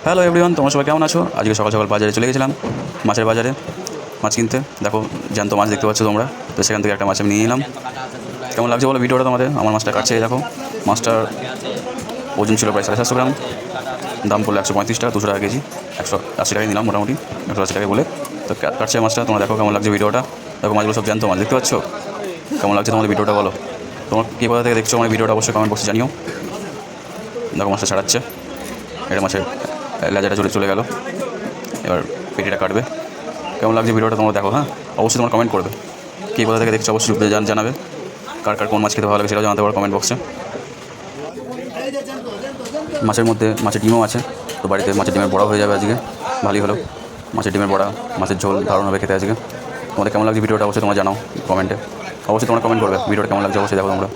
Hello everyone, তোমরা সবাই কেমন আছো? আজকে সকাল সকাল বাজারে চলে গেছিলাম, মাছের বাজারে মাছ কিনতে। দেখো জ্যান্ত মাছ দেখতে পাচ্ছ তোমরা, তো সেখান থেকে একটা মাছ আমি নিয়ে নিলাম। কেমন লাগছে বলো ভিডিওটা তোমাদের? আমার মাছটা কাটছে, দেখো মাছটার ওজন ছিল প্রায় 750 গ্রাম, দাম পড়লো 135 টাকা, 200 টাকা কেজি। 180 টাকায় নিলাম মোটামুটি, 180 টাকায় বলে। তো কাটছে মাছটা, তোমরা দেখো কেমন লাগছে ভিডিওটা। দেখো মাছগুলো সব জ্যান্ত মাছ দেখতে পাচ্ছ। কেমন লাগছে তোমাদের ভিডিওটা বলো? তোমার কী কোথা থেকে দেখছো আমার ভিডিওটা অবশ্যই কমেন্ট বক্সে জানিও। দেখো মাছটা ছাড়াচ্ছে, এটা মাছের লেজাটা চলে গেল, এবার পেটিটা কাটবে। কেমন লাগছে ভিডিওটা তোমরা দেখো, হ্যাঁ অবশ্যই তোমরা কমেন্ট করবে। কী কোথা থেকে দেখছো অবশ্যই জানাবে। কার কার কোন মাছ খেতে ভালো লাগে সেটাও জানাতে পারো কমেন্ট বক্সে। মাছের মধ্যে মাছের ডিমও আছে, তো বাড়িতে মাছের ডিমের বড়া হয়ে যাবে আজকে, ভালোই হলো। মাছের ডিমের বড়া, মাছের ঝোল দারুণ হবে খেতে আজকে। তোমাদের কেমন লাগছে ভিডিওটা অবশ্যই তোমরা জানাও কমেন্টে। অবশ্যই তোমরা কমেন্ট করবে ভিডিওটা কেমন লাগছে, অবশ্যই দেখো তোমরা।